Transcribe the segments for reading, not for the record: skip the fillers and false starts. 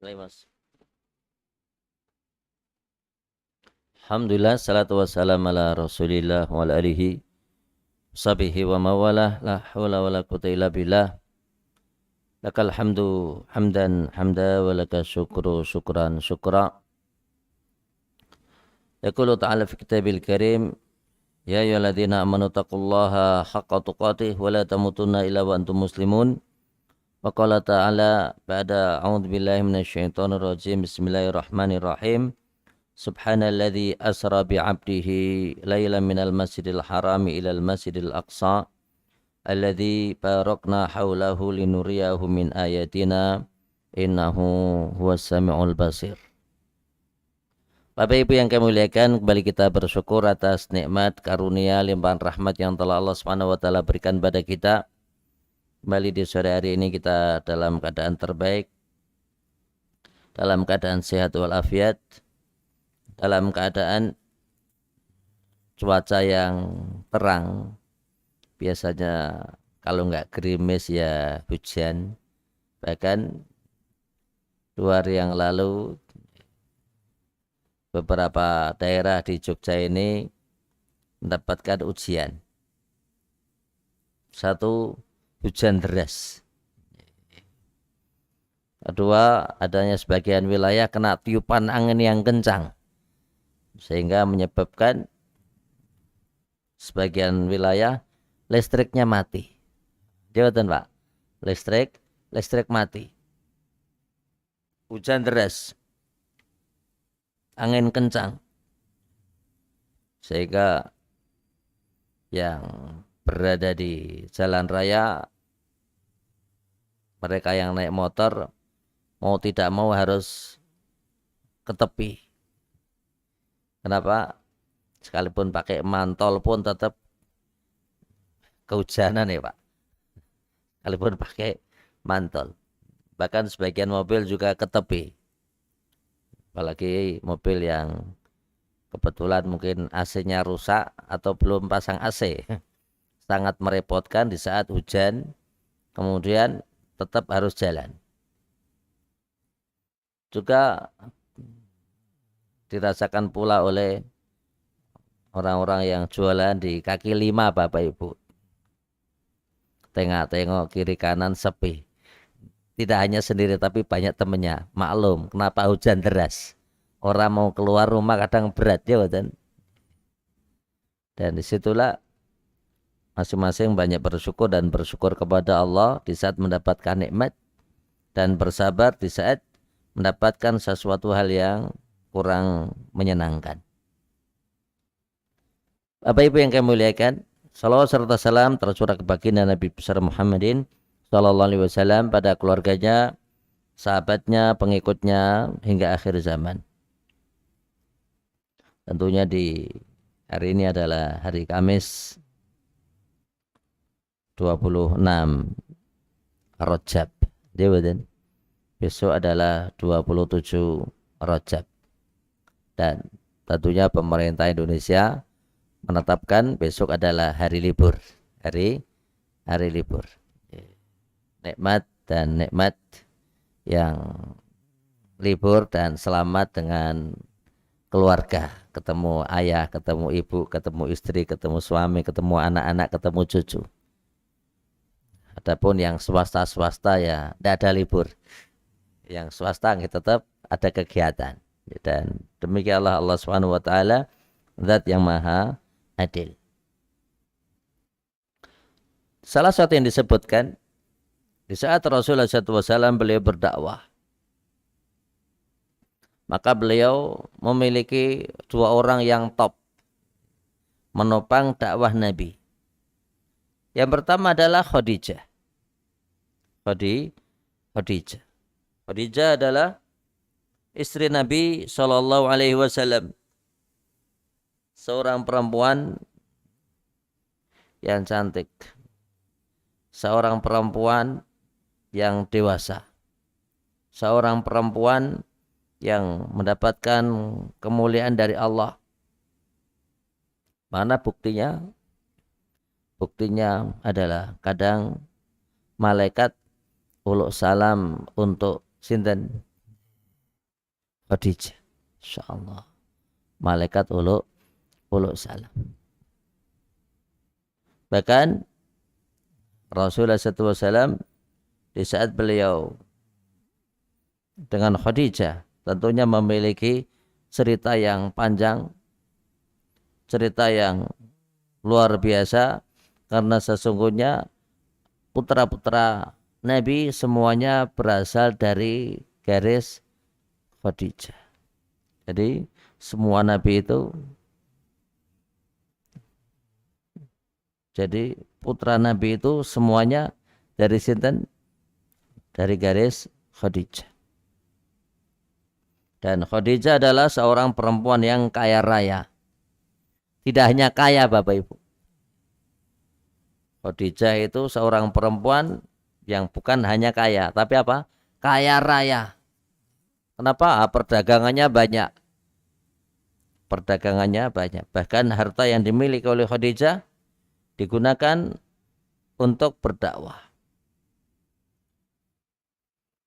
Mulai Mas. Alhamdulillah salatu wassalamu ala Rasulillah wa ala alihi sahbihi wa mawalah la haula wala quwwata illa billah. Lakal hamdu hamdan hamda wa laka syukru syukran syukra. Yaqulu ta'ala fi kitabil karim ya ayyuhalladzina amanu taqullaha haqqa tuqatih wa la tamutunna illa wa antum muslimun. Wa qala ta'ala ba'da a'udzu billahi minasyaitonir rajim. Bismillahirrahmanirrahim. Subhanalladzi asra bi'abdihi lailan minal masjidil harami ilal masjidil aqsa alladzi barakna haulahu linuriyahu min ayatina innahu huwas samiul basir. Bapak Ibu yang kami muliakan, kembali kita bersyukur atas nikmat karunia limpahan rahmat yang telah Allah Subhanahu wa taala berikan pada kita. Kembali di sore hari ini kita dalam keadaan terbaik, dalam keadaan sehat walafiat, dalam keadaan cuaca yang terang. Biasanya kalau nggak gerimis ya hujan. Bahkan 2 hari yang lalu beberapa daerah di Jogja ini mendapatkan ujian. Satu, hujan deras. Kedua, adanya sebagian wilayah kena tiupan angin yang kencang, sehingga menyebabkan sebagian wilayah listriknya mati. Jawatan Pak, listrik mati. Hujan deras, angin kencang, sehingga yang berada di jalan raya, mereka yang naik motor mau tidak mau harus ke tepi. Kenapa? Sekalipun pakai mantol pun tetap kehujanan ya Pak. Sekalipun pakai mantol. Bahkan sebagian mobil juga ke tepi. Apalagi mobil yang kebetulan mungkin AC-nya rusak atau belum pasang AC. Sangat merepotkan di saat hujan, kemudian tetap harus jalan. Juga dirasakan pula oleh orang-orang yang jualan di kaki 5 Bapak Ibu. Tengok-tengok kiri kanan sepi. Tidak hanya sendiri tapi banyak temannya. Maklum kenapa hujan deras. Orang mau keluar rumah kadang berat ya dan disitulah masing-masing banyak bersyukur dan bersyukur kepada Allah di saat mendapatkan nikmat, dan bersabar di saat mendapatkan sesuatu hal yang kurang menyenangkan. Bapak Ibu yang kami muliakan, salawat serta salam tercurah ke baginda Nabi besar Muhammadin sallallahu alaihi wasallam, pada keluarganya, sahabatnya, pengikutnya hingga akhir zaman. Tentunya di hari ini adalah hari Kamis 26 Rajab. Besok adalah 27 Rajab. Dan tentunya pemerintah Indonesia menetapkan besok adalah hari libur. Hari libur. Nikmat yang libur dan selamat dengan keluarga. Ketemu ayah, ketemu ibu, ketemu istri, ketemu suami, ketemu anak-anak, ketemu cucu. Adapun yang swasta ya tidak ada libur. Yang swasta tetap ada kegiatan. Dan demikianlah Allah Subhanahu wa taala, zat yang maha adil. Salah satu yang disebutkan di saat Rasulullah SAW beliau berdakwah, maka beliau memiliki 2 orang yang top menopang dakwah Nabi. Yang pertama adalah Khadijah. Khadijah adalah istri Nabi Shallallahu Alaihi Wasallam, seorang perempuan yang cantik, seorang perempuan yang dewasa, seorang perempuan yang mendapatkan kemuliaan dari Allah. Mana buktinya? Buktinya adalah kadang malaikat uluk salam untuk sinten Khadijah. Insyaallah. Malaikat uluk salam. Bahkan Rasulullah SAW di saat beliau dengan Khadijah tentunya memiliki cerita yang panjang, cerita yang luar biasa, karena sesungguhnya putra-putra Nabi semuanya berasal dari garis Khadijah. Jadi semua Nabi itu, jadi putra Nabi itu semuanya dari sinten? Dari garis Khadijah. Dan Khadijah adalah seorang perempuan yang kaya raya. Tidak hanya kaya Bapak Ibu. Khadijah itu seorang perempuan yang bukan hanya kaya, tapi apa? Kaya raya. Kenapa? Perdagangannya banyak. Perdagangannya banyak. Bahkan harta yang dimiliki oleh Khadijah digunakan untuk berdakwah.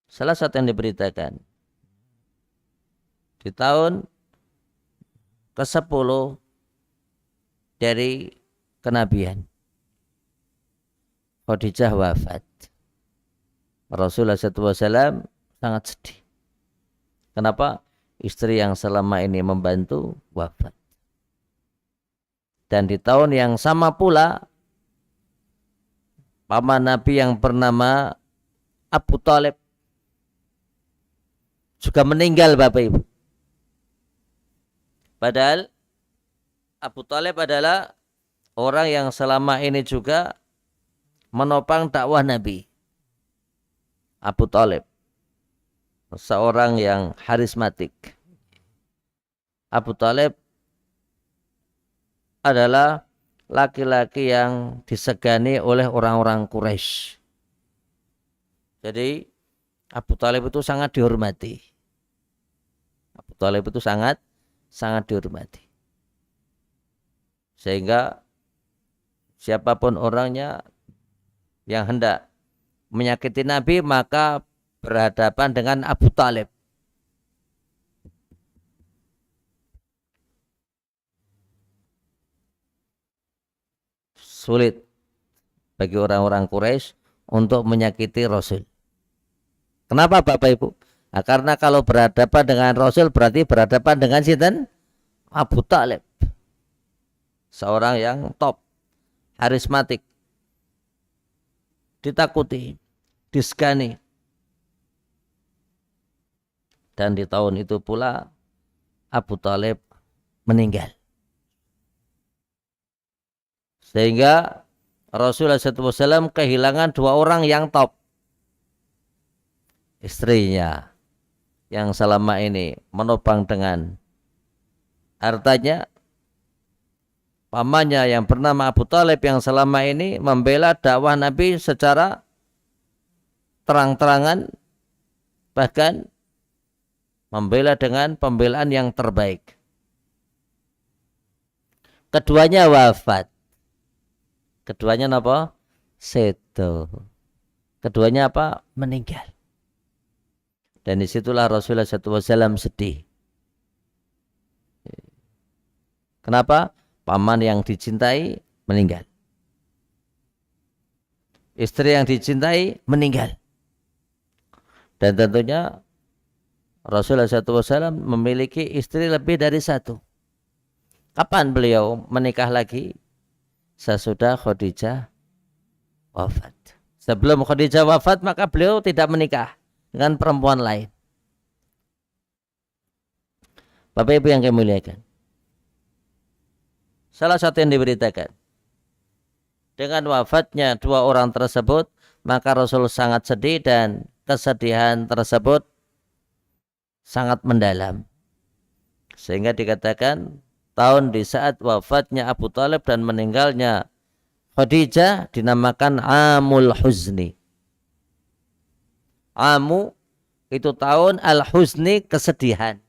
Salah satu yang diberitakan di tahun ke-10 dari kenabian, Khadijah wafat. Rasulullah SAW sangat sedih. Kenapa? Istri yang selama ini membantu wafat. Dan di tahun yang sama pula, paman Nabi yang bernama Abu Thalib juga meninggal Bapak Ibu. Padahal Abu Thalib adalah orang yang selama ini juga menopang dakwah Nabi. Abu Thalib, seorang yang harismatik. Abu Thalib adalah laki-laki yang disegani oleh orang-orang Quraisy. Jadi Abu Thalib itu sangat dihormati. Abu Thalib itu sangat dihormati. Sehingga siapapun orangnya yang hendak menyakiti Nabi maka berhadapan dengan Abu Thalib. Sulit bagi orang-orang Quraisy untuk menyakiti Rasul. Kenapa Bapak Ibu? Nah, karena kalau berhadapan dengan Rasul berarti berhadapan dengan sinten? Abu Thalib. Seorang yang top, harismatik, ditakuti, disegani. Dan di tahun itu pula Abu Thalib meninggal. Sehingga Rasulullah SAW kehilangan dua orang yang top. Istrinya yang selama ini menopang dengan hartanya, pamannya yang bernama Abu Thalib yang selama ini membela dakwah Nabi secara terang-terangan, bahkan membela dengan pembelaan yang terbaik. Keduanya wafat. Keduanya apa? Sedo. Keduanya apa? Meninggal. Dan disitulah Rasulullah SAW sedih. Kenapa? Paman yang dicintai meninggal. Istri yang dicintai meninggal. Dan tentunya Rasulullah SAW memiliki istri lebih dari satu. Kapan beliau menikah lagi? Sesudah Khadijah wafat. Sebelum Khadijah wafat maka beliau tidak menikah dengan perempuan lain. Bapak Ibu yang kami muliakan, salah satu yang diberitakan, dengan wafatnya dua orang tersebut maka Rasul sangat sedih dan kesedihan tersebut sangat mendalam. Sehingga dikatakan tahun di saat wafatnya Abu Thalib dan meninggalnya Khadijah dinamakan Amul Huzni. Amu itu tahun, Al-Huzni kesedihan.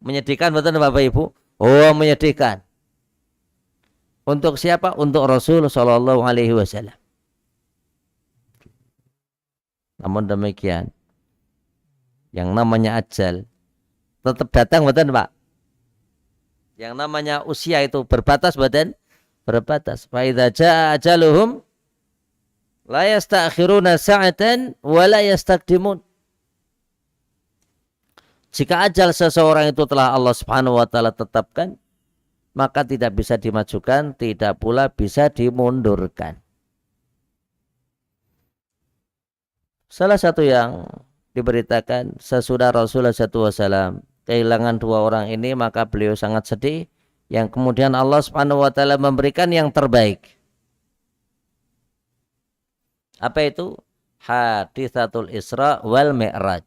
Menyedihkan betul Bapak Ibu? Oh, menyedihkan. Untuk siapa? Untuk Rasul Shallallahu Alaihi Wasallam. Namun demikian, Yang namanya ajal tetap datang betul Pak. Yang namanya usia itu berbatas badan, berbatas. Fa idza jaa ajaluhum la yasta'khiruna sa'atan wa la yastaqdimun. Jika ajal seseorang itu telah Allah Subhanahu wa taala tetapkan, maka tidak bisa dimajukan, tidak pula bisa dimundurkan. Salah satu yang diberitakan sesudah Rasulullah SAW kehilangan dua orang ini, maka beliau sangat sedih, yang kemudian Allah Subhanahu wa taala memberikan yang terbaik. Apa itu? Haditsatul Isra wal Mi'raj.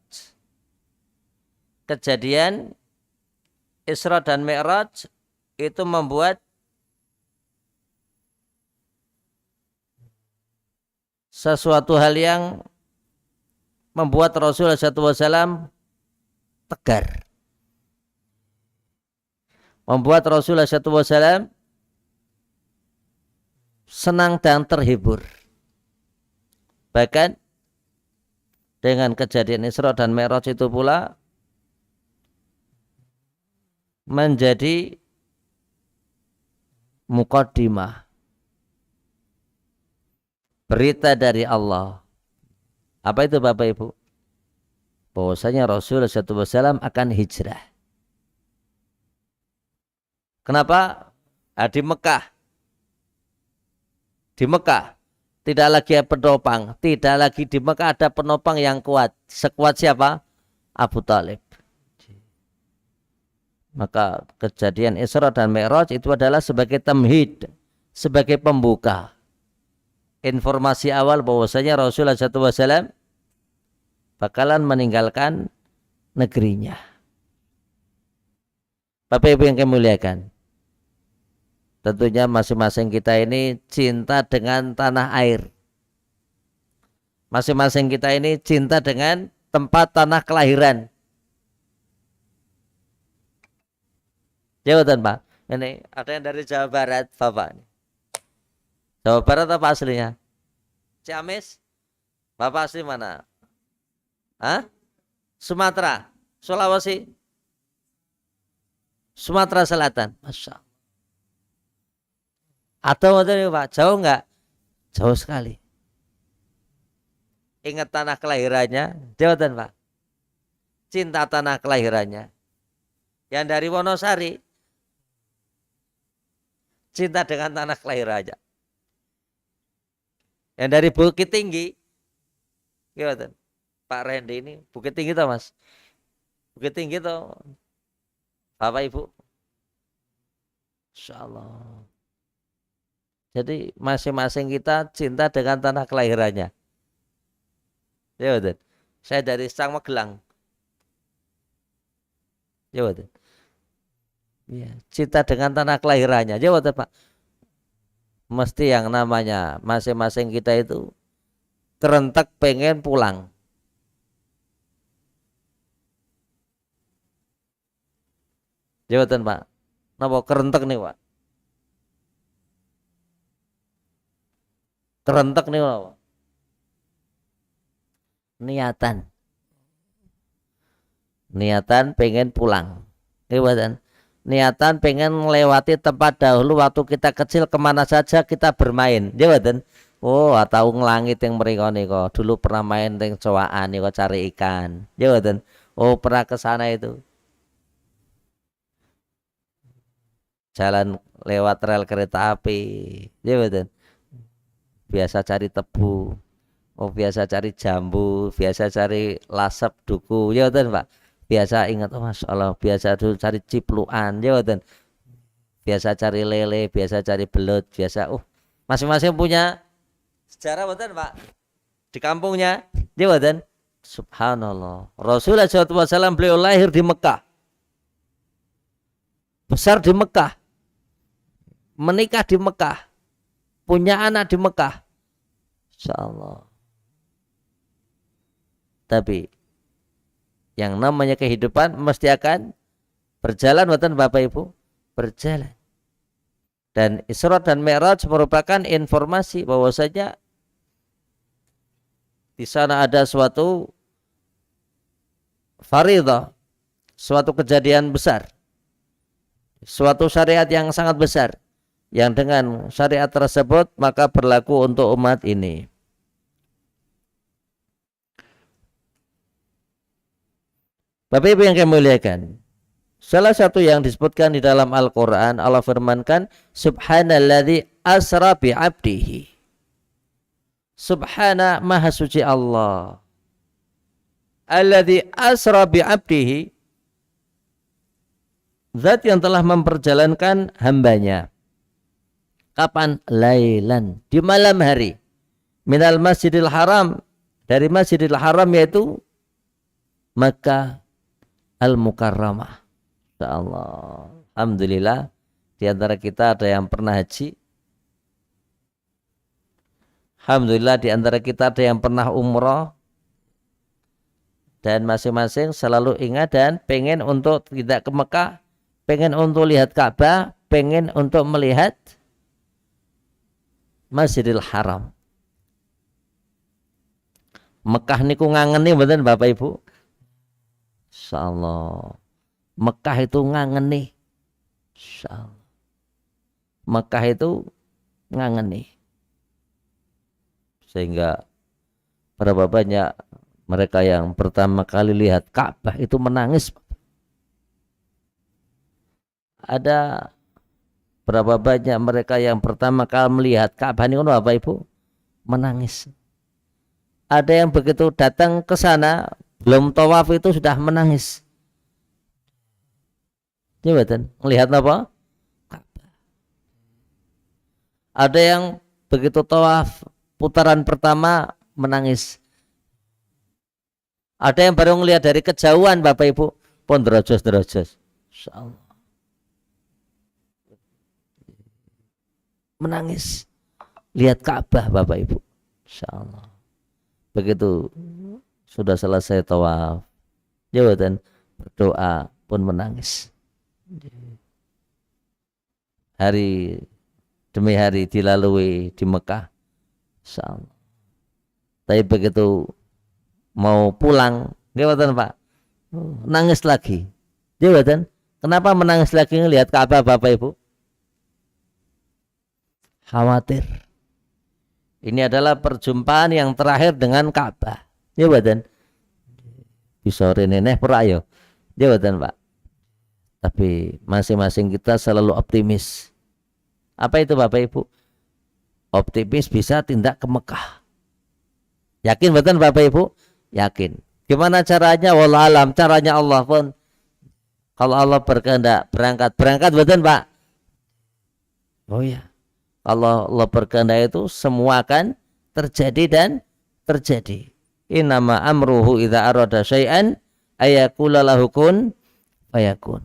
Kejadian Isra dan Mi'raj itu membuat sesuatu hal yang membuat Rasulullah SAW tegar. Membuat Rasulullah SAW senang dan terhibur. Bahkan dengan kejadian Isra dan Mi'raj itu pula menjadi muqaddimah, berita dari Allah. Apa itu Bapak Ibu? Bahwasanya Rasulullah SAW akan hijrah. Kenapa? Di Mekah. Di Mekah tidak lagi penopang, tidak lagi di Mekah ada penopang yang kuat. Sekuat siapa? Abu Talib. Maka kejadian Isra dan Mi'raj itu adalah sebagai tamhid, sebagai pembuka. Informasi awal bahwasanya Rasulullah SAW bakalan meninggalkan negerinya. Bapak Ibu yang kami muliakan, tentunya masing-masing kita ini cinta dengan tanah air. Masing-masing kita ini cinta dengan tempat tanah kelahiran. Jawatan Pak, ini ada yang dari Jawa Barat, Bapak. Jawa Barat apa aslinya? Ciamis? Bapak asli mana? Hah? Sumatera, Sulawesi, Sumatera Selatan. Masya Allah. Atau Pak, jauh enggak? Jauh sekali. Ingat tanah kelahirannya, jawatan Pak. Cinta tanah kelahirannya. Yang dari Wonosari, cinta dengan tanah kelahirannya. Yang dari Bukit Tinggi, gimana? Pak Randy ini Bukit Tinggi toh Mas? Bukit Tinggi toh, Bapak Ibu? Insya Allah. Jadi masing-masing kita cinta dengan tanah kelahirannya. Ya betul. Saya dari Sang Magelang. Ya betul. Ya, cinta dengan tanah kelahirannya. Ya betul Pak. Mesti yang namanya masing-masing kita itu kerentek pengen pulang. Jawatan Pak. Napa kerentek nih Pak? Kerentek nih Pak. Niatan pengen pulang. Jawatan. Niatan pengen melewati tempat dahulu waktu kita kecil, kemana saja kita bermain. Jawatan. Oh, atau ngelangit yang mereka nih dulu pernah main teng cowaan nih cari ikan. Jawatan. Oh, pernah ke sana itu. Jalan lewat rel kereta api. Jawatan. Biasa cari tebu. Oh, biasa cari jambu, biasa cari lasep duku. Jawatan Pak. Biasa ingat, oh Masya Allah, biasa dulu cari cipluan, jawatan. Biasa cari lele, biasa cari belut, biasa. Masing-masing punya sejarah, betul Pak. Di kampungnya, jawatan. Subhanallah. Rasulullah SAW beliau lahir di Mekah, besar di Mekah, menikah di Mekah, punya anak di Mekah. Insya Allah. Tapi yang namanya kehidupan mesti akan berjalan, betul Bapak Ibu, berjalan. Dan Isra dan Mi'raj merupakan informasi bahwasanya di sana ada suatu fardhah, suatu kejadian besar, suatu syariat yang sangat besar, yang dengan syariat tersebut maka berlaku untuk umat ini. Bapak Ibu yang kami muliakan, salah satu yang disebutkan di dalam Al-Quran, Allah firmankan, Subhanalladzi asra bi'abdihi. Subhana, maha suci Allah. Alladzi asra bi'abdihi, zat yang telah memperjalankan hambanya. Kapan? Lailan, di malam hari. Minal masjidil haram, dari masjidil haram yaitu Makkah Al-Mukarramah. Insyaallah. Alhamdulillah, di antara kita ada yang pernah haji. Alhamdulillah, di antara kita ada yang pernah umrah. Dan masing-masing selalu ingat dan pengen untuk tidak ke Mekah, pengen untuk lihat Ka'bah, pengen untuk melihat Masjidil Haram. Mekah niku ngangeni mboten Bapak Ibu? Insyaallah. Mekah itu ngangeni. Insyaallah. Mekah itu ngangeni. Sehingga berapa banyak mereka yang pertama kali lihat Ka'bah itu menangis. Ada berapa banyak mereka yang pertama kali melihat Ka'bah ini Bapak Ibu menangis. Ada yang begitu datang ke sana belum tawaf itu sudah menangis. Jabatan melihat apa? Ka'bah. Ada yang begitu tawaf putaran pertama menangis. Ada yang baru melihat dari kejauhan Bapak Ibu pun derajat-derajat. Insyaallah. Menangis lihat Ka'bah Bapak Ibu. Insyaallah. Begitu sudah selesai tawaf, jawatan berdoa pun menangis. Hari demi hari dilalui di Mekah. Insyaallah. Tapi begitu mau pulang, jawatan Pak, nangis lagi. Jawatan, kenapa menangis lagi ngelihat Ka'bah Bapak Ibu? Khawatir. Ini adalah perjumpaan yang terakhir dengan Ka'bah. Jawatan, bisa reneneh perayo. Jawatan Pak. Tapi masing-masing kita selalu optimis. Apa itu Bapak Ibu? Optimis bisa tindak ke Mekah. Yakin betul Bapak Ibu? Yakin. Gimana caranya? Wallah alam. Caranya Allah pun. Kalau Allah berkehendak berangkat betul Pak? Oh ya. Kalau Allah berkehendak itu semua akan terjadi dan terjadi. Innama amruhu idza arada syai'an ayaqula lahu kun fayakun.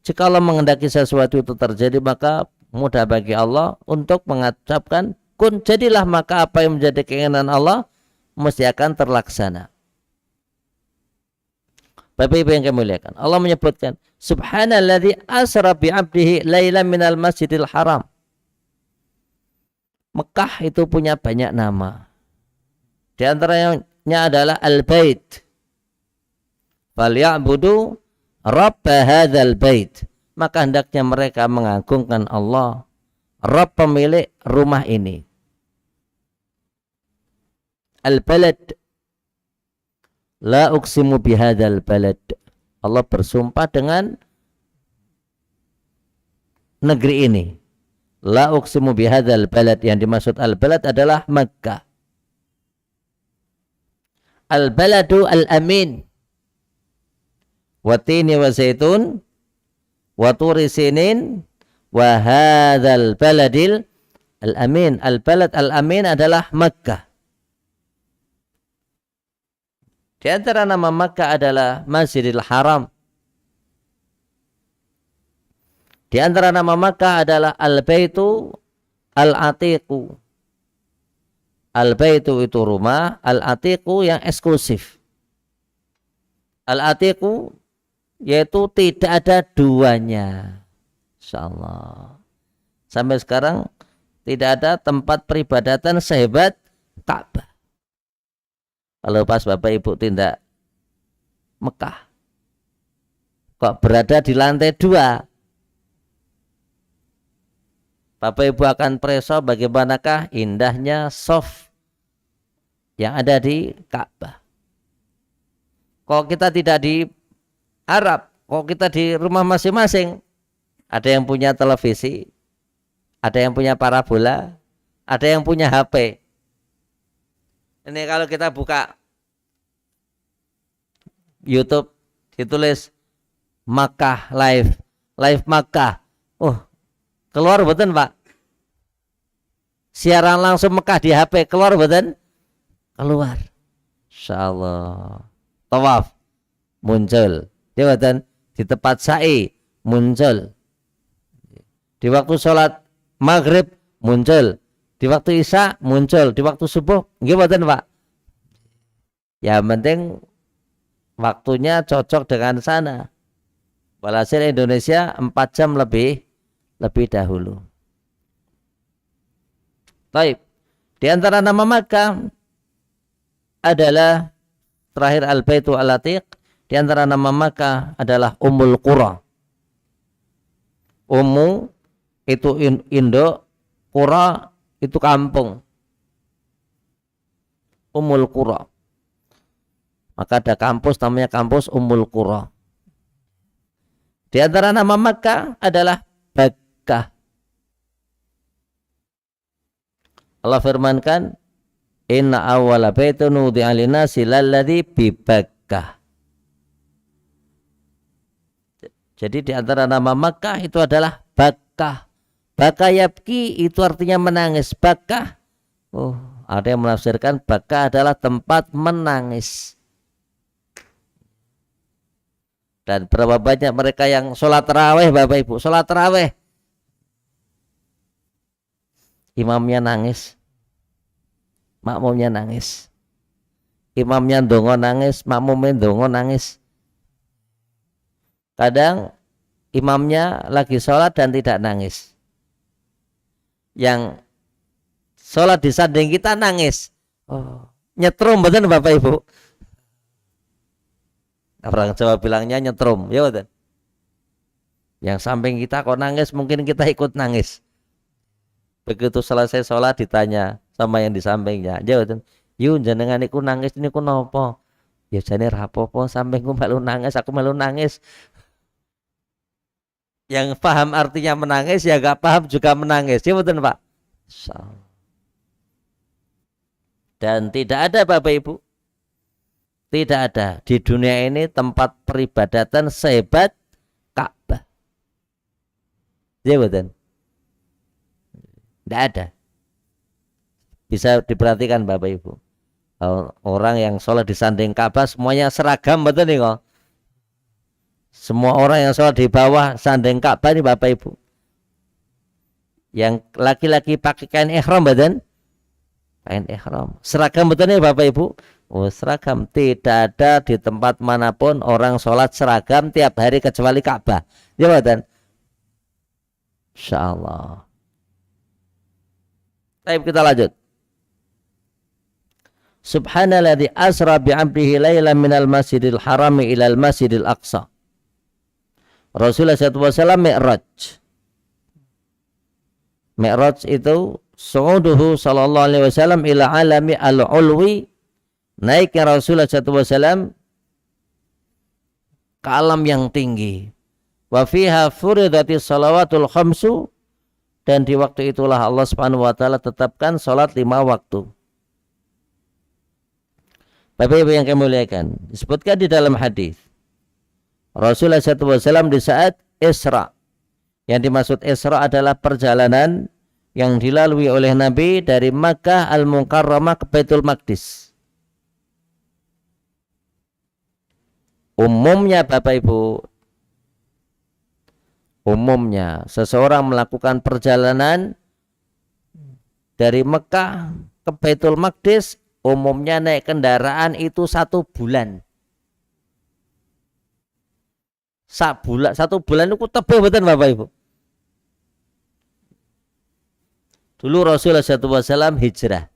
Jika Allah menghendaki sesuatu itu terjadi, maka mudah bagi Allah untuk mengucapkan kun, jadilah, maka apa yang menjadi keinginan Allah mesti akan terlaksana. Bapak Ibu yang kami muliakan, Allah menyebutkan Subhanalladzi asra bi'abdihi lailan minal masjidil haram. Mekah itu punya banyak nama. Di antaranya adalah Al-Bait. Falyabudu Rabb hadzal bait. Maka hendaknya mereka mengagungkan Allah, Rabb pemilik rumah ini. Al-balad. La uqsimu bihadzal balad. Allah bersumpah dengan negeri ini. La uqsimu bihadzal balad. Yang dimaksud al-balad adalah Makkah. Al-baladu al-amin. Watini wa zaitun wa turi sinin wa hadzal baladil al-amin. Al-balad al-amin adalah Makkah. Di antara nama Makkah adalah Masjidil Haram. Di antara nama Makkah adalah Al-Baitu Al-Atiqu. Al-Baitu itu rumah, Al-Atiqu yang eksklusif. Al-Atiqu yaitu tidak ada duanya. Insyaallah. Sampai sekarang tidak ada tempat peribadatan sehebat Ka'bah. Kalau pas Bapak Ibu tindak Mekah. Kok berada di lantai 2? Bapak Ibu akan preso bagaimanakah indahnya sof yang ada di Ka'bah. Kok kita tidak di Arab, kok kita di rumah masing-masing. Ada yang punya televisi, ada yang punya parabola, ada yang punya HP. Ini kalau kita buka YouTube, ditulis Makkah live Makkah. Oh, keluar betul Pak. Siaran langsung Mekah di HP, keluar betul? Keluar. Insyaallah. Tawaf muncul. Dia betul di tempat sa'i muncul. Di waktu sholat maghrib muncul. Di waktu isya muncul. Di waktu subuh, nggih betul Pak. Ya penting waktunya cocok dengan sana. Walhasil Indonesia 4 jam lebih dahulu. Baik. Di antara nama Makkah adalah terakhir Al-Baitu Al-Atiq. Di antara nama Makkah adalah Ummul Qura. Ummu itu induk, Qura itu kampung. Ummul Qura. Maka ada kampus namanya kampus Ummul Qura. Di antara nama Makkah adalah Bakkah. Allah firmankan, inna awwala baitun wudi'a lin-nasi lalladzi bi Bakkah. Jadi di antara nama Makkah itu adalah Bakkah. Bakkah yabki itu artinya menangis. Bakkah, oh, ada yang menafsirkan Bakkah adalah tempat menangis. Dan berapa banyak mereka yang sholat tarawih, Bapak Ibu, sholat tarawih, imamnya nangis, makmumnya nangis, imamnya ndonga nangis, makmumnya ndonga nangis. Kadang imamnya lagi sholat dan tidak nangis, yang sholat di samping kita nangis. Oh, nyetrum betul Bapak Ibu. Orang Jawa bilangnya nyetrum, ya betul. Yang samping kita kok nangis, mungkin kita ikut nangis. Begitu selesai sholat ditanya sama yang di sampingnya, ya betul. Yuk jenengan iku nangis niku napa? Ya jane rapopo, sampingku melu nangis, aku melu nangis. Yang paham artinya menangis, ya gak paham juga menangis, ya betul Pak. Dan tidak ada Bapak Ibu, tidak ada di dunia ini tempat peribadatan sehebat Ka'bah. Ya betul. Tidak ada. Bisa diperhatikan Bapak Ibu. Orang yang sholat di samping Ka'bah semuanya seragam betul nih kok. Semua orang yang sholat di bawah samping Ka'bah nih Bapak Ibu. Yang laki-laki pakai kain ihram betul? Kain ihram. Seragam betul nih Bapak Ibu. Oh, seragam. Tidak ada di tempat manapun orang sholat seragam tiap hari kecuali Ka'bah. Ya betul. Insyaallah. Baik, kita lanjut. Subhanalladzi asra bi'abdihi lailan minal masjidil harami ilal masjidil aqsa. Rasulullah SAW Mi'raj. Mi'raj itu su'uduhu sallallahu alaihi wasallam ila alami al-ulwi. Naiknya Rasulullah SAW ke alam yang tinggi. Wa fiha furidatis salawatul khamsu. Dan di waktu itulah Allah Subhanahu wa taala tetapkan salat 5 waktu. Bapak Ibu yang kami muliakan, disebutkan di dalam hadis Rasulullah SAW di saat Isra. Yang dimaksud Isra adalah perjalanan yang dilalui oleh Nabi dari Makkah Al-Mukarramah ke Baitul Maqdis. Umumnya Bapak Ibu, umumnya seseorang melakukan perjalanan dari Mekah ke Baitul Maqdis, umumnya naik kendaraan itu 1 bulan. 1 bulan itu tebel betul Bapak Ibu. Dulu Rasulullah SAW hijrah.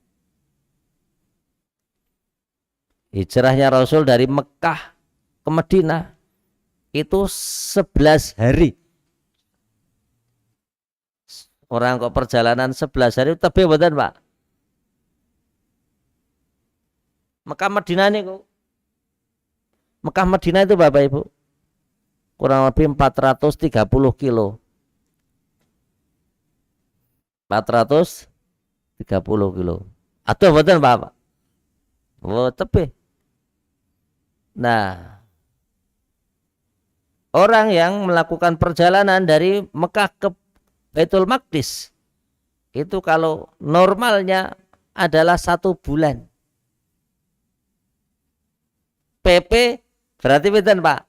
Hijrahnya Rasul dari Mekah ke Madinah itu 11 hari. Orang kok perjalanan 11 hari tebih mboten, Pak? Mekah Madinah niku. Mekah Madinah itu Bapak Ibu kurang lebih 430 kilo. 430 kilo. Atau mboten Pak? Oh, tebih. Nah, orang yang melakukan perjalanan dari Mekah ke Baitul Maqdis itu kalau normalnya adalah 1 bulan. PP berarti beten Pak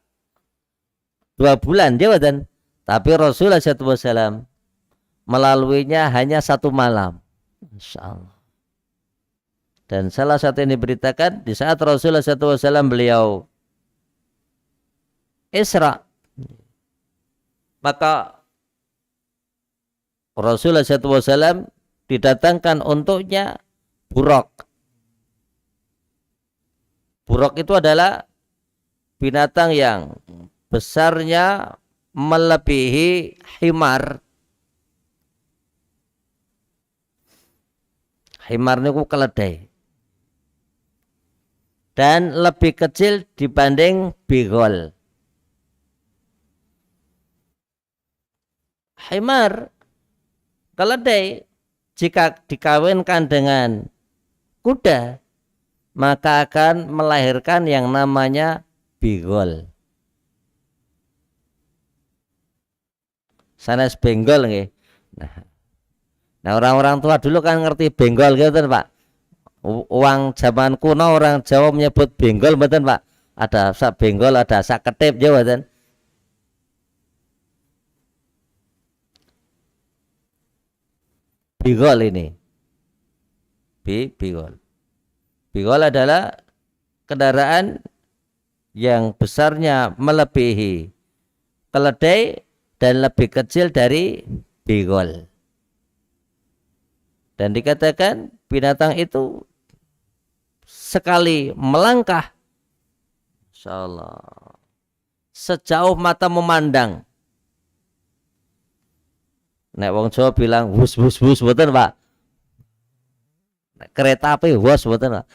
2 bulan dia beten. Tapi Rasulullah SAW melaluinya hanya 1 malam. Insya Allah. Dan salah satu yang diberitakan di saat Rasulullah SAW beliau Isra, maka Rasulullah SAW didatangkan untuknya buraq. Buraq itu adalah binatang yang besarnya melebihi himar. Himar itu keledai. Dan lebih kecil dibanding bigol. Himar, keledai, jika dikawinkan dengan kuda, maka akan melahirkan yang namanya bigol. Sanes benggol nggih. Nah, orang-orang tua dulu kan ngerti benggol gitu Pak. Uang zaman kuno orang Jawa menyebut benggol mboten Pak. Ada sak benggol, ada sak ketip ya mboten. Bigol ini. Bigol. Bigol adalah kendaraan yang besarnya melebihi keledai dan lebih kecil dari bigol. Dan dikatakan binatang itu sekali melangkah, insyaallah, sejauh mata memandang. Nek wong Jawa bilang wus wus wus mboten Pak. Nek kereta api wus mboten Pak.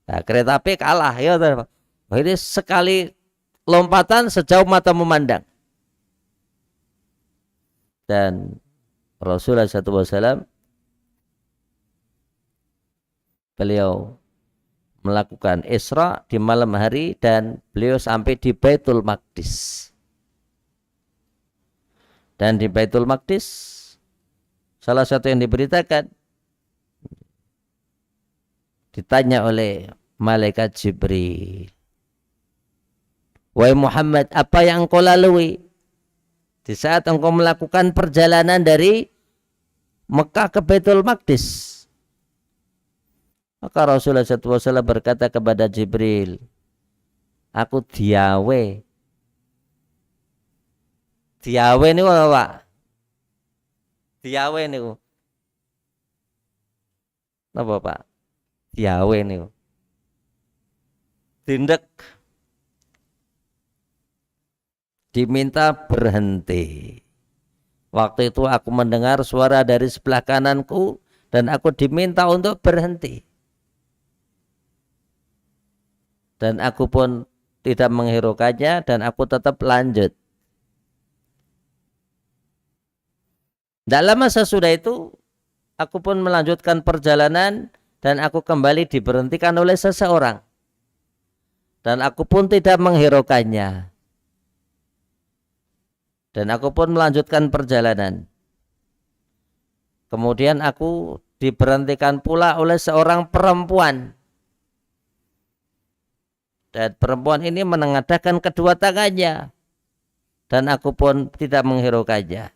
Nah, kereta api kalah ya Pak. Ini sekali lompatan sejauh mata memandang. Dan Rasulullah SAW beliau melakukan Isra di malam hari dan beliau sampai di Baitul Maqdis. Dan di Baitul Maqdis salah satu yang diberitakan, ditanya oleh malaikat Jibril, "Wahai Muhammad, apa yang engkau lalui di saat engkau melakukan perjalanan dari Mekah ke Baitul Maqdis?" Maka Rasulullah SAW berkata kepada Jibril, "Aku diawe." Diawe ini apa Pak? Diawe ini apa Pak? Diawe ini tindak, diminta berhenti. Waktu itu aku mendengar suara dari sebelah kananku dan aku diminta untuk berhenti. Dan aku pun tidak menghiraukannya dan aku tetap lanjut. Tidak lama sesudah itu aku pun melanjutkan perjalanan dan aku kembali diberhentikan oleh seseorang. Dan aku pun tidak menghiraukannya. Dan aku pun melanjutkan perjalanan. Kemudian aku diberhentikan pula oleh seorang perempuan. Dan perempuan ini menengadahkan kedua tangannya. Dan aku pun tidak menghiraukannya.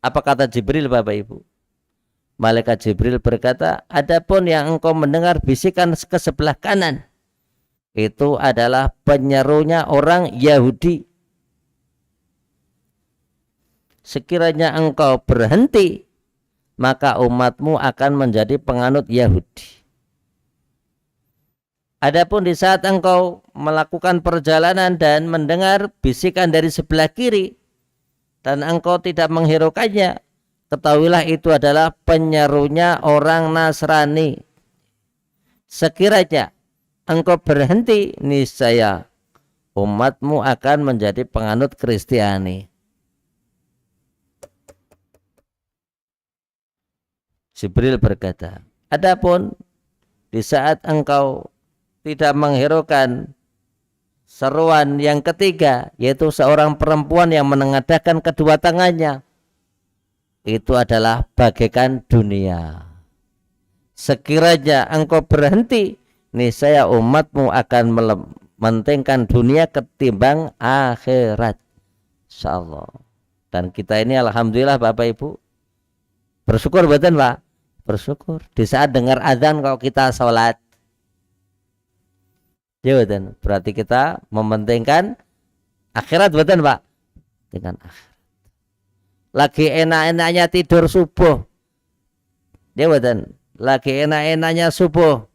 Apa kata Jibril Bapak Ibu? Malaikat Jibril berkata, "Adapun yang engkau mendengar bisikan ke sebelah kanan, itu adalah penyerunya orang Yahudi. Sekiranya engkau berhenti, maka umatmu akan menjadi penganut Yahudi." Adapun di saat engkau melakukan perjalanan dan mendengar bisikan dari sebelah kiri dan engkau tidak menghiraukannya, ketahuilah itu adalah penyerunya orang Nasrani. Sekiranya engkau berhenti, niscaya umatmu akan menjadi penganut Kristiani. Jibril berkata, adapun di saat engkau tidak menghiraukan seruan yang ketiga, yaitu seorang perempuan yang menengadahkan kedua tangannya, itu adalah bagaikan dunia. Sekiranya engkau berhenti, niscaya umatmu akan mementingkan dunia ketimbang akhirat. Insyaallah. Dan kita ini alhamdulillah Bapak Ibu bersyukur betul Pak. Bersyukur di saat dengar azan kalau kita sholat. Ya betul. Berarti kita mementingkan akhirat betul Pak. Dengan akhirat. Lagi enak-enaknya tidur subuh. Ya betul. Lagi enak-enaknya subuh.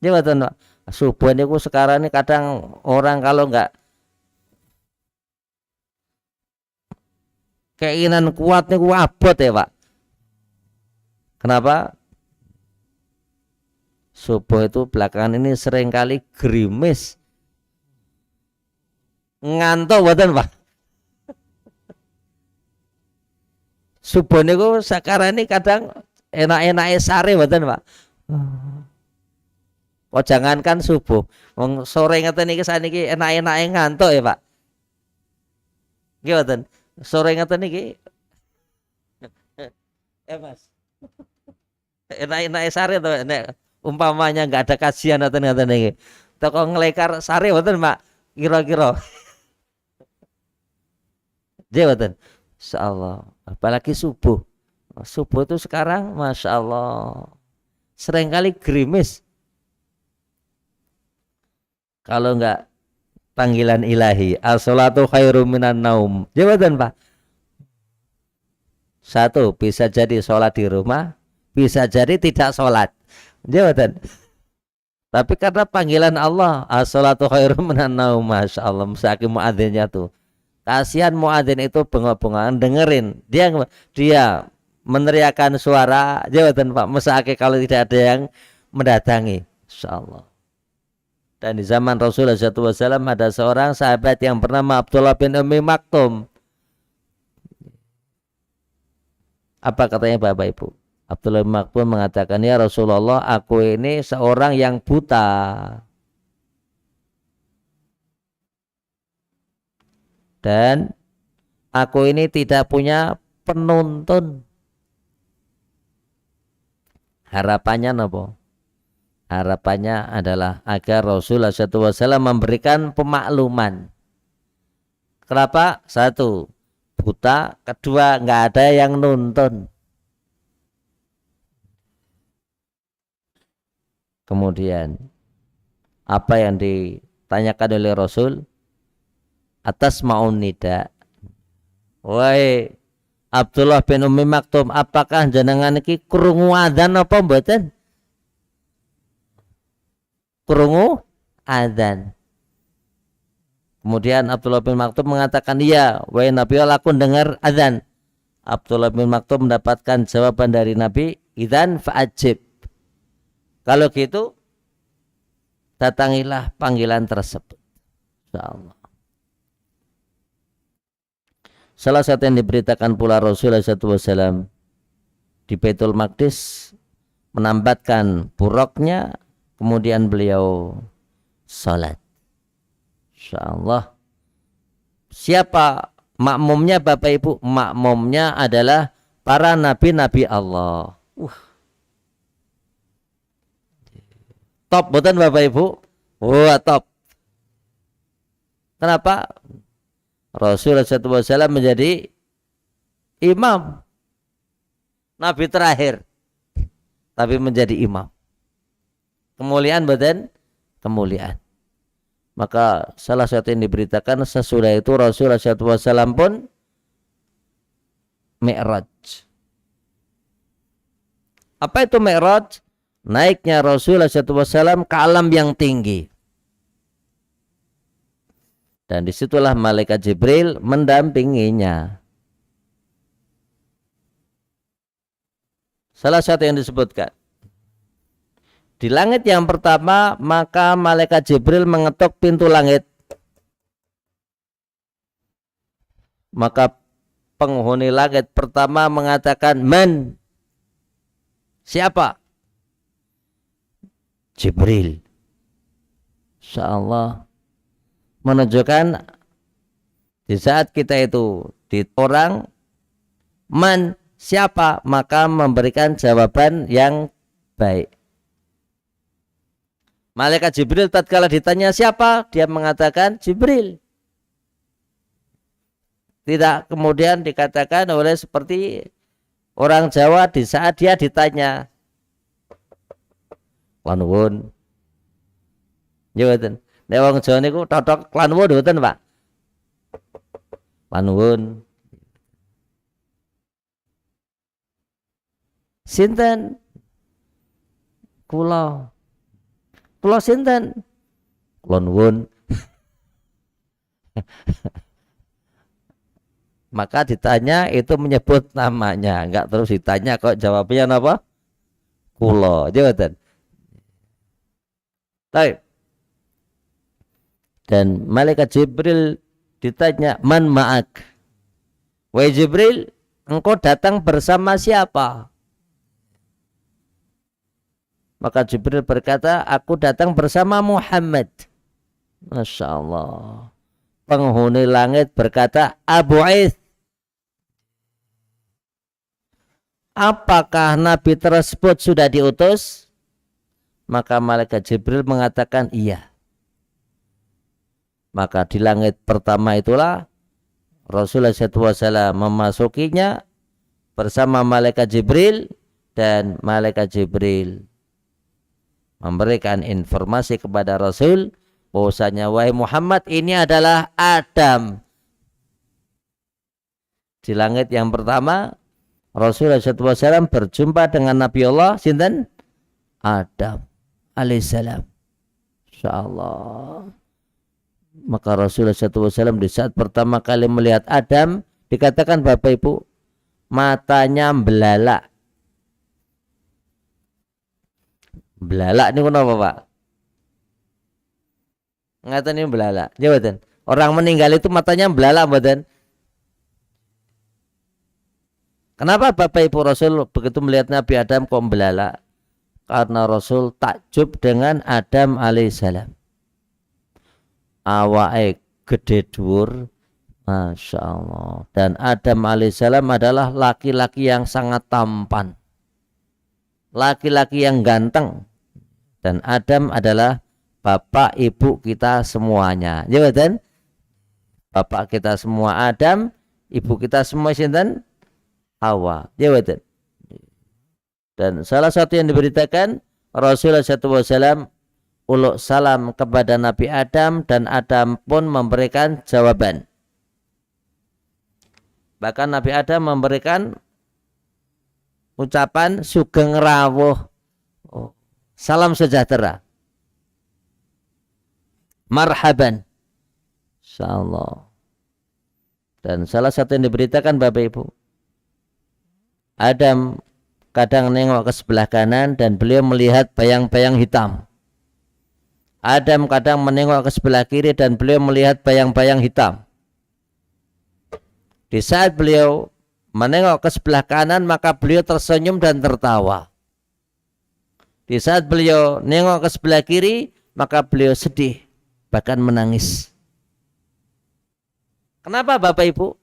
Ya betul Pak. Subuh ini sekarang ini kadang orang kalau enggak keinginan kuat nih abot ya Pak. Kenapa? Subuh itu belakangan ini seringkali gerimis. Ngantuk badan Pak. Subuh niku sekarang ini kadang enak-enake sare badan Pak. Oh jangankan subuh, wong sore ngeten iki saniki enak-enake ngantuk ya Pak. Nggih mboten. Sore ngeten iki Mas. Enak-enak sare to nek umpamanya enggak ada kajian atau ngaten iki. Toko nglekar sare mboten, Pak? Kira-kira. Nggih mboten. Insyaallah. Apalagi subuh. Subuh itu sekarang Masya Allah seringkali gerimis. Kalau enggak panggilan ilahi, as-salatu khairum minan naum. Nggih mboten, Pak? Satu, bisa jadi sholat di rumah, bisa jadi tidak sholat. Jawatan. Tapi karena panggilan Allah, as-salatu khairum minan naum, Masya Allah, musaki muadzinnya tuh. Kasihan muadzin itu bengok-bengokan dengerin. Dia meneriakan suara, jawatan Pak, musaki kalau tidak ada yang mendatangi. Insya Allah. Dan di zaman Rasulullah SAW ada seorang sahabat yang bernama Abdullah bin Ummi Maktum. Apa katanya Bapak Ibu? Abdullah bin Maktum mengatakan, ya Rasulullah, aku ini seorang yang buta. Dan aku ini tidak punya penuntun. Harapannya apa? Harapannya adalah agar Rasulullah SAW memberikan pemakluman. Kenapa? Satu, buta. Kedua, nggak ada yang nuntun. Kemudian apa yang ditanyakan oleh Rasul? Atas ma'un nida. Wahai Abdullah bin Ummi Maktum, apakah jenengan iki krungu adzan apa mboten? Krungu adzan. Kemudian Abdullah bin Maktum mengatakan, iya, wahai Nabi Allah, aku dengar adzan. Abdullah bin Maktum mendapatkan jawaban dari Nabi, idzan fa'ajib. Kalau gitu, datangilah panggilan tersebut. Insyaallah. Salah satu yang diberitakan pula Rasulullah SAW di Baitul Maqdis, menambatkan buruknya, kemudian beliau salat. Insyaallah. Siapa makmumnya Bapak Ibu? Makmumnya adalah para nabi-nabi Allah. Top bukan Bapak Ibu? Wah, top. Kenapa? Rasulullah SAW menjadi imam, nabi terakhir, tapi menjadi imam. Kemuliaan badan, kemuliaan. Maka salah satu yang diberitakan sesudah itu Rasulullah SAW pun Mi'raj. Apa itu Mi'raj? naiknya Rasulullah SAW ke alam yang tinggi. Dan disitulah malaikat Jibril mendampinginya. Salah satu yang disebutkan, di langit yang pertama, maka malaikat Jibril mengetuk pintu langit. Maka penghuni langit pertama mengatakan, "Man?" Siapa? Jibril. Insyaallah menunjukkan di saat kita itu di orang, man siapa, maka memberikan jawaban yang baik. Malaikat Jibril tatkala ditanya siapa, dia mengatakan Jibril. Tidak kemudian dikatakan oleh seperti orang Jawa di saat dia ditanya, "Lanwun." Ya betul. Nek wong Jawa niku totok lanwun mboten, Pak? Lanwun. Sinten? Kula. Kula sinten? Lanwun. Maka ditanya itu menyebut namanya, enggak terus ditanya kok jawabnya apa? Kula. Jawatan. Baik. Dan malaikat Jibril ditanya, "Man ma'ak?" Wahai Jibril, engkau datang bersama siapa? Maka Jibril berkata, "Aku datang bersama Muhammad." Masya Allah. Penghuni langit berkata, "Abu'ith." Apakah Nabi tersebut sudah diutus? Maka malaikat Jibril mengatakan iya. Maka di langit pertama itulah Rasulullah SAW memasukinya bersama malaikat Jibril, dan malaikat Jibril memberikan informasi kepada Rasul bahwasanya, wahai Muhammad, ini adalah Adam. Di langit yang pertama Rasulullah SAW berjumpa dengan Nabi Allah sinten? Adam alaihissalam. Insyaallah. Maka Rasulullah SAW di saat pertama kali melihat Adam, dikatakan Bapak Ibu, matanya belalak. Belalak ini kenapa Pak? Ngatain ini belalak. Jawatan. Orang meninggal itu matanya belalak badan. Kenapa Bapak Ibu Rasul begitu melihat Nabi Adam kok belalak? Karena Rasul takjub dengan Adam alaihissalam. Awake gede dhuwur, Masya Allah. Dan Adam alaihissalam adalah laki-laki yang sangat tampan, laki-laki yang ganteng. Dan Adam adalah bapak ibu kita semuanya. Ya betul? Bapak kita semua Adam, ibu kita semua sinten? Hawa. Ya betul. Dan salah satu yang diberitakan, Rasulullah SAW uluk salam kepada Nabi Adam, dan Adam pun memberikan jawaban. Bahkan Nabi Adam memberikan ucapan sugeng rawuh, salam sejahtera, marhaban, insyaallah. Dan salah satu yang diberitakan Bapak Ibu, Adam kadang nengok ke sebelah kanan dan beliau melihat bayang-bayang hitam. Adam kadang menengok ke sebelah kiri dan beliau melihat bayang-bayang hitam. Di saat beliau menengok ke sebelah kanan, maka beliau tersenyum dan tertawa. Di saat beliau nengok ke sebelah kiri, maka beliau sedih, bahkan menangis. Kenapa Bapak Ibu?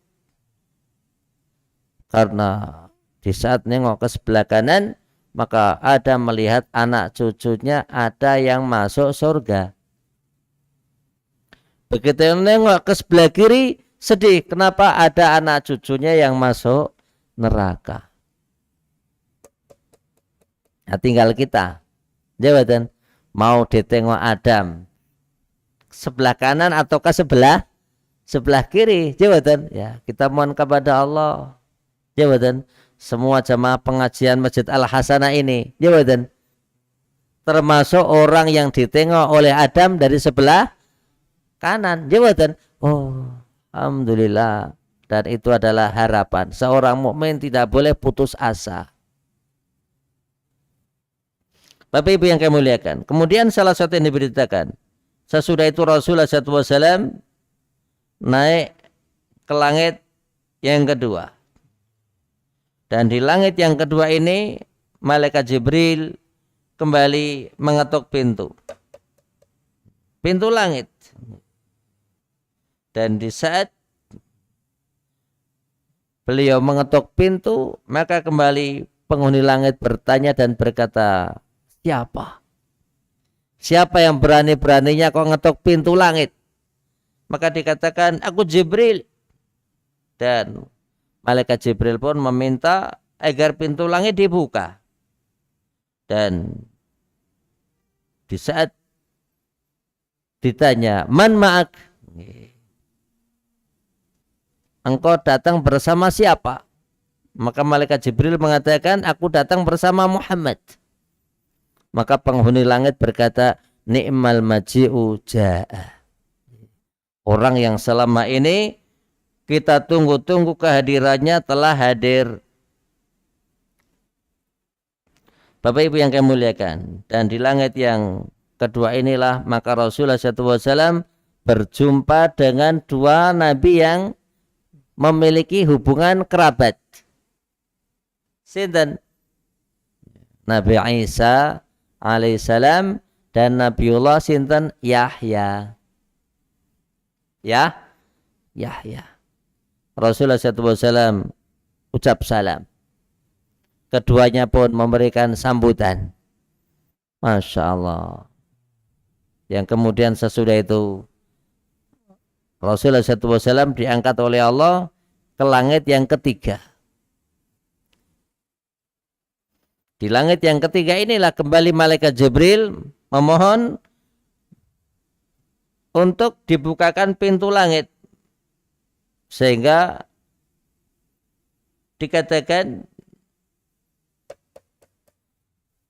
Karena di saat nengok ke sebelah kanan, maka Adam melihat anak cucunya ada yang masuk surga. Begitu nengok ke sebelah kiri, sedih. Kenapa ada anak cucunya yang masuk neraka? Nah, tinggal kita. Jawatan, mau ditengok Adam sebelah kanan atau ke sebelah kiri? Jawatan, ya kita mohon kepada Allah. Jawatan, semua jamaah pengajian Masjid Al Hasanah ini, jawatan, termasuk orang yang ditengok oleh Adam dari sebelah kanan. Jawatan, oh, alhamdulillah. Dan itu adalah harapan. Seorang mukmin tidak boleh putus asa. Bapak Ibu yang kami muliakan. Kemudian salah satu yang diberitakan, sesudah itu Rasulullah SAW naik ke langit yang kedua. Dan di langit yang kedua ini malaikat Jibril kembali mengetuk pintu langit. Dan di saat beliau mengetuk pintu, maka kembali penghuni langit bertanya dan berkata, siapa yang berani-beraninya kok ngetuk pintu langit? Maka dikatakan, aku Jibril. Dan malaikat Jibril pun meminta agar pintu langit dibuka. Dan di saat ditanya, man ma'ak, engkau datang bersama siapa? Maka malaikat Jibril mengatakan, aku datang bersama Muhammad. Maka penghuni langit berkata, ni'mal maji'u ja'a. Orang yang selama ini kita tunggu-tunggu kehadirannya telah hadir. Bapak Ibu yang kami muliakan, dan di langit yang kedua inilah maka Rasulullah SAW berjumpa dengan dua nabi yang memiliki hubungan kerabat. Sinten? Nabi Isa alaihissalam dan Nabiullah sinten? Yahya. Yahya. Rasulullah SAW ucap salam. Keduanya pun memberikan sambutan. Masya Allah. Yang kemudian sesudah itu Rasulullah SAW diangkat oleh Allah ke langit yang ketiga. Di langit yang ketiga inilah kembali malaikat Jibril memohon untuk dibukakan pintu langit. Sehingga dikatakan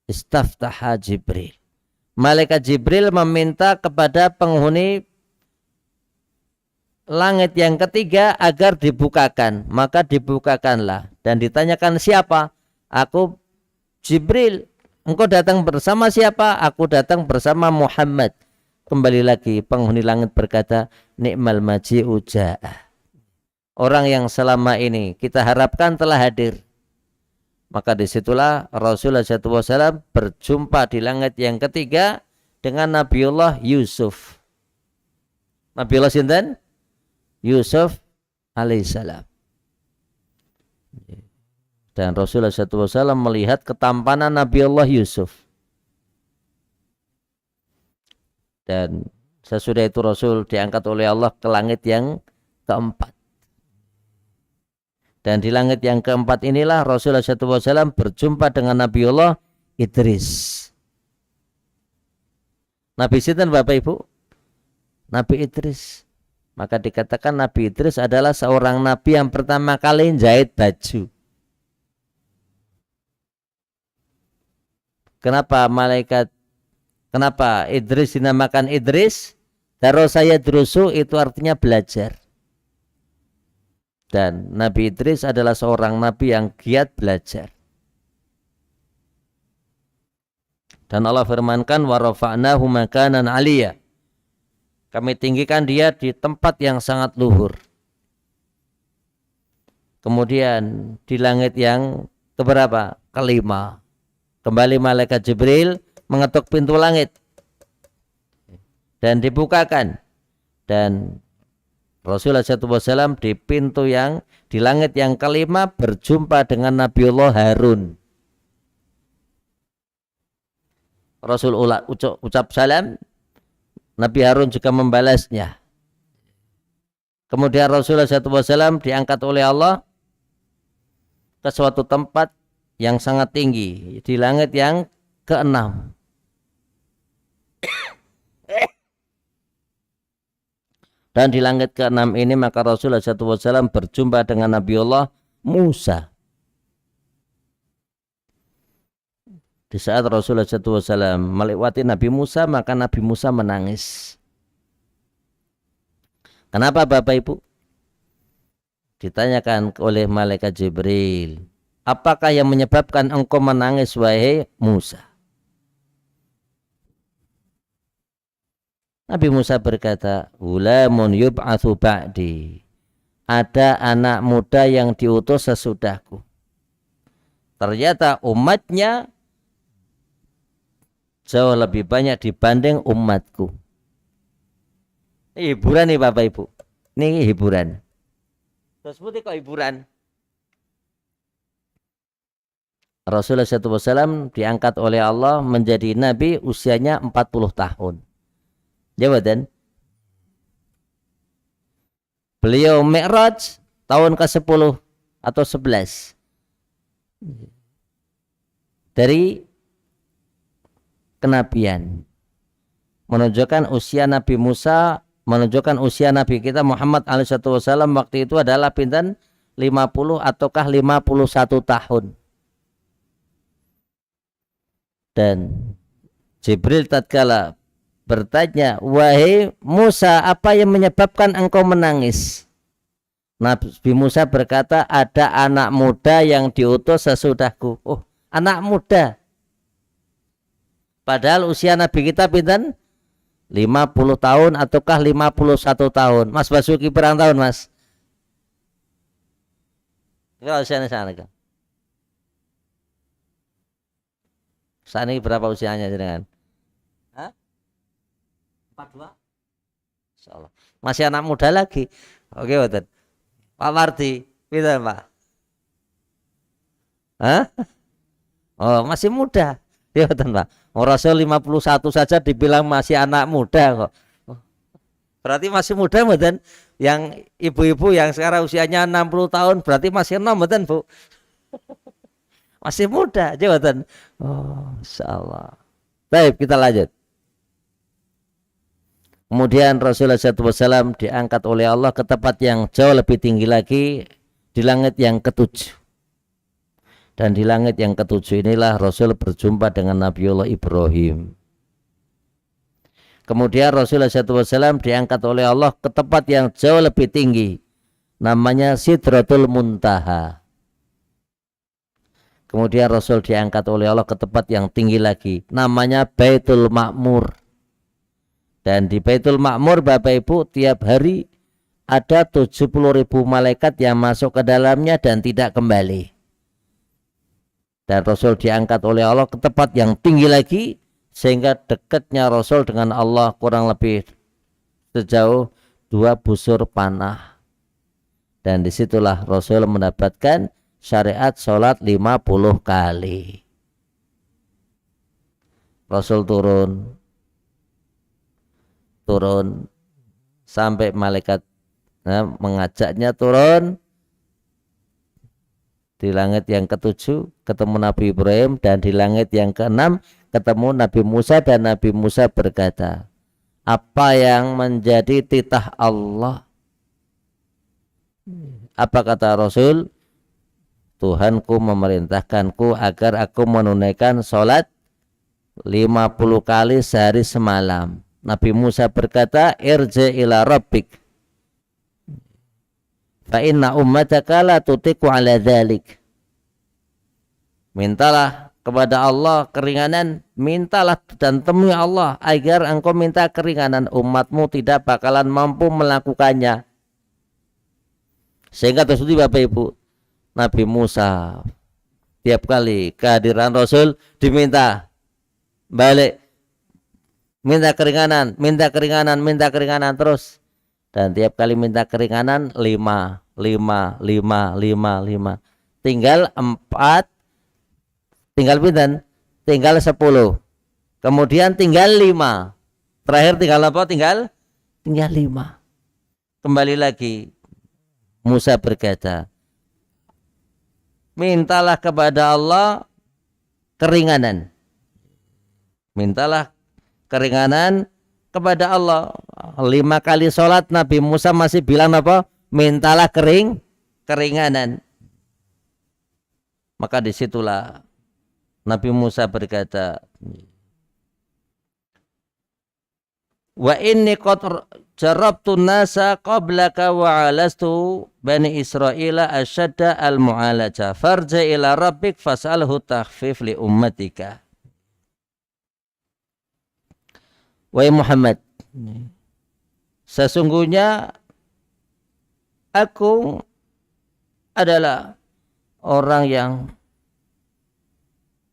istaftaha Jibril. Malaikat Jibril meminta kepada penghuni langit yang ketiga agar dibukakan. Maka dibukakanlah. Dan ditanyakan siapa? Aku Jibril. Engkau datang bersama siapa? Aku datang bersama Muhammad. Kembali lagi penghuni langit berkata, ni'mal maji'u ja'a. Orang yang selama ini kita harapkan telah hadir. Maka disitulah Rasulullah SAW berjumpa di langit yang ketiga dengan Nabiullah Yusuf. Nabiullah sinten? Yusuf alaihissalam. Dan Rasulullah SAW melihat ketampanan Nabiullah Yusuf. Dan sesudah itu Rasul diangkat oleh Allah ke langit yang keempat. Dan di langit yang keempat inilah Rasulullah SAW berjumpa dengan Nabiullah Idris. Nabi sinten Bapak Ibu? Nabi Idris. Maka dikatakan Nabi Idris adalah seorang nabi yang pertama kali jahit baju. Kenapa Idris dinamakan Idris? Darosaya drusu itu artinya belajar. Dan Nabi Idris adalah seorang nabi yang giat belajar. Dan Allah firmankan wa rafa'nahu makanan 'aliyya. Kami tinggikan dia di tempat yang sangat luhur. Kemudian di langit yang keberapa? Kelima. Kembali malaikat Jibril mengetuk pintu langit dan dibukakan. Dan Rasulullah SAW di pintu yang di langit yang kelima berjumpa dengan Nabiullah Harun. Rasul ucap salam, Nabi Harun juga membalasnya. Kemudian Rasulullah SAW diangkat oleh Allah ke suatu tempat yang sangat tinggi di langit yang keenam. Dan di langit keenam ini maka Rasulullah SAW berjumpa dengan Nabiullah Musa. Di saat Rasulullah SAW melewati Nabi Musa, maka Nabi Musa menangis. Kenapa Bapak Ibu? Ditanyakan oleh malaikat Jibril, apakah yang menyebabkan engkau menangis wahai Musa? Nabi Musa berkata, "Ghulamun yub'atsu ba'di." Ada anak muda yang diutus sesudahku. Ternyata umatnya jauh lebih banyak dibanding umatku. Ini hiburan nih Bapak Ibu. Ini hiburan. Terus putih kok hiburan. Rasulullah SAW diangkat oleh Allah menjadi nabi usianya 40 tahun. Jawatan. Beliau Mi'raj tahun ke-10 atau 11. Dari kenabian. Menunjukkan usia Nabi Musa, menunjukkan usia Nabi kita Muhammad SAW waktu itu adalah pinten 50 ataukah 51 tahun. Dan Jibril tatkala bertanya, wahai Musa, apa yang menyebabkan engkau menangis? Nabi Musa berkata, ada anak muda yang diutus sesudahku. Oh, anak muda. Padahal usia Nabi kita pinten 50 tahun ataukah 51 tahun. Mas Basuki berapa tahun, Mas? Kalau usianya sana kan? Saat ini berapa usianya dengan? 42? Insyaallah. Masih anak muda lagi. Oke, betul. Pak Marti, pinten, Pak? Hah? Oh, masih muda. Ya, betul, Pak. Rasul 51 saja dibilang masih anak muda kok. Berarti masih muda, betul. Yang ibu-ibu yang sekarang usianya 60 tahun berarti masih 6, betul, Bu? Masih muda, betul. Oh, insyaallah. Baik, kita lanjut. Kemudian Rasulullah SAW diangkat oleh Allah ke tempat yang jauh lebih tinggi lagi, di langit yang ketujuh. Dan di langit yang ketujuh inilah Rasul berjumpa dengan Nabiullah Ibrahim. Kemudian Rasulullah SAW diangkat oleh Allah ke tempat yang jauh lebih tinggi, namanya Sidratul Muntaha. Kemudian Rasul diangkat oleh Allah ke tempat yang tinggi lagi, namanya Baitul Ma'mur. Dan di Baitul Ma'mur Bapak Ibu tiap hari ada 70.000 malaikat yang masuk ke dalamnya dan tidak kembali. Dan Rasul diangkat oleh Allah ke tempat yang tinggi lagi sehingga dekatnya Rasul dengan Allah kurang lebih sejauh 2 busur panah. Dan disitulah Rasul mendapatkan syariat sholat 50 kali. Rasul turun sampai malaikat mengajaknya turun di langit yang ketujuh ketemu Nabi Ibrahim, dan di langit yang keenam ketemu Nabi Musa, dan Nabi Musa berkata, apa yang menjadi titah Allah? Apa kata Rasul? Tuhanku memerintahkanku agar aku menunaikan sholat 50 kali sehari semalam. Nabi Musa berkata, irji ila rabbik fa inna ummataka la tutiqu ala dhalik. Mintalah kepada Allah keringanan, mintalah dan temui Allah agar engkau minta keringanan, umatmu tidak bakalan mampu melakukannya. Sehingga tersebut Bapak Ibu, Nabi Musa tiap kali kehadiran Rasul diminta balik, minta keringanan, minta keringanan, minta keringanan terus. Dan tiap kali minta keringanan 5. Tinggal 4, tinggal pinten? Tinggal 10. Kemudian tinggal 5. Terakhir tinggal apa? Tinggal 5. Kembali lagi Musa berkata, mintalah kepada Allah keringanan. Mintalah keringanan kepada Allah. 5 kali sholat Nabi Musa masih bilang apa? Mintalah keringanan. Maka disitulah Nabi Musa berkata, wa inni qad jarabtu nasa qablaka wa alastu bani Israila asyadda al-mu'alaja farja ila rabbik fas'alhu takhfif li ummatika. Wahai Muhammad, sesungguhnya aku adalah orang yang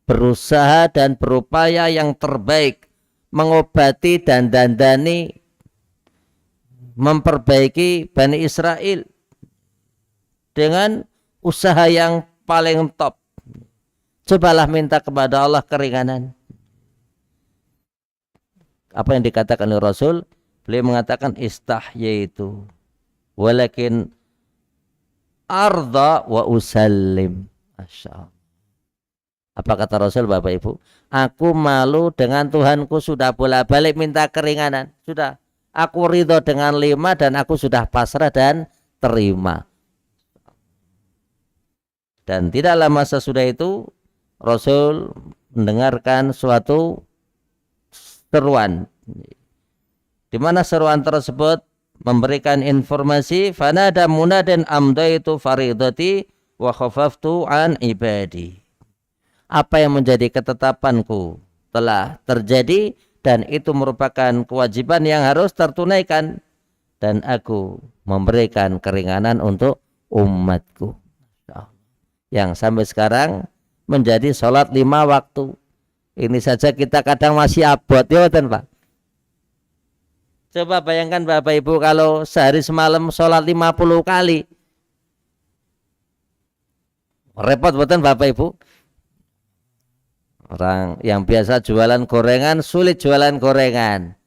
berusaha dan berupaya yang terbaik mengobati dan dandani memperbaiki Bani Israel dengan usaha yang paling top. Cobalah minta kepada Allah keringanan. Apa yang dikatakan oleh Rasul? Beliau mengatakan istahyaitu walakin arda wa usallim. Masya Allah. Apa kata Rasul, Bapak Ibu? Aku malu dengan Tuhanku, sudah bolak-balik minta keringanan. Sudah, aku ridho dengan 5 dan aku sudah pasrah dan terima. Dan tidak lama sesudah itu Rasul mendengarkan suatu seruan, di mana seruan tersebut memberikan informasi fanada munadin amdaitu faridati wa khafaftu an ibadi. Apa yang menjadi ketetapanku telah terjadi dan itu merupakan kewajiban yang harus tertunaikan dan aku memberikan keringanan untuk umatku. Yang sampai sekarang menjadi sholat 5 waktu. Ini saja kita kadang masih abot, ya Pak. Coba bayangkan Bapak Ibu kalau sehari semalam sholat 50 kali. Repot betul Bapak Ibu. Orang yang biasa jualan gorengan sulit jualan gorengan.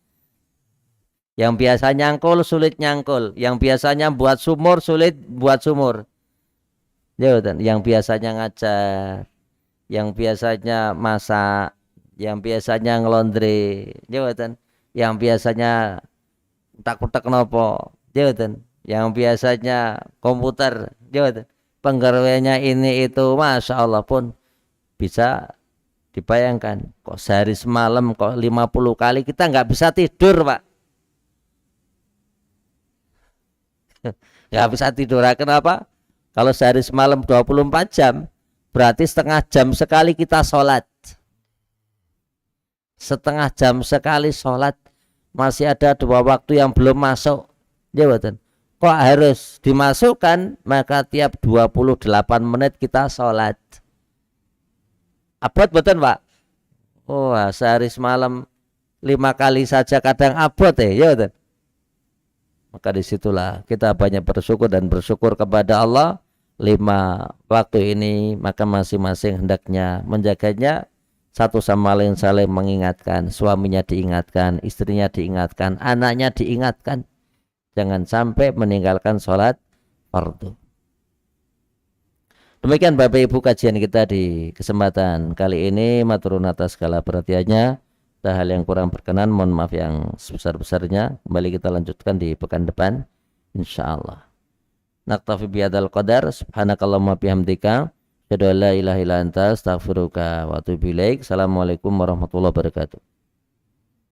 Yang biasa nyangkul sulit nyangkul. Yang biasanya buat sumur sulit buat sumur. Ya betul. Yang biasanya ngajar, yang biasanya masak, yang biasanya ngelondri, ya betul. Yang biasanya tak-tak nopo, ya betul. Yang biasanya komputer, ya betul. Penggaweannya ini itu, Masya Allah pun bisa dibayangkan. Kok sehari semalam kok 50 kali kita nggak bisa tidur, Pak. Nggak bisa tidur. Kenapa? Kalau sehari semalam 24 jam, berarti setengah jam sekali kita sholat. Setengah jam sekali sholat. Masih ada 2 waktu yang belum masuk. Ya betul. Kok harus dimasukkan? Maka tiap 28 menit kita sholat. Abot betul Pak? Oh, sehari semalam 5 kali saja kadang abot ya betul. Maka disitulah kita banyak bersyukur dan bersyukur kepada Allah. 5 waktu ini maka masing-masing hendaknya menjaganya, satu sama lain saling mengingatkan, suaminya diingatkan, istrinya diingatkan, anaknya diingatkan, jangan sampai meninggalkan sholat fardu. Demikian Bapak Ibu kajian kita di kesempatan kali ini. Matur nuwun atas segala perhatiannya. Ada hal yang kurang berkenan, mohon maaf yang sebesar-besarnya. Kembali kita lanjutkan di pekan depan insyaallah. Naktafi bihadzal qadar, subhanakallahumma bihamdika, asyhadu an la ilaha illa anta, astaghfiruka wa atubu ilaik. Assalamualaikum warahmatullahi wabarakatuh.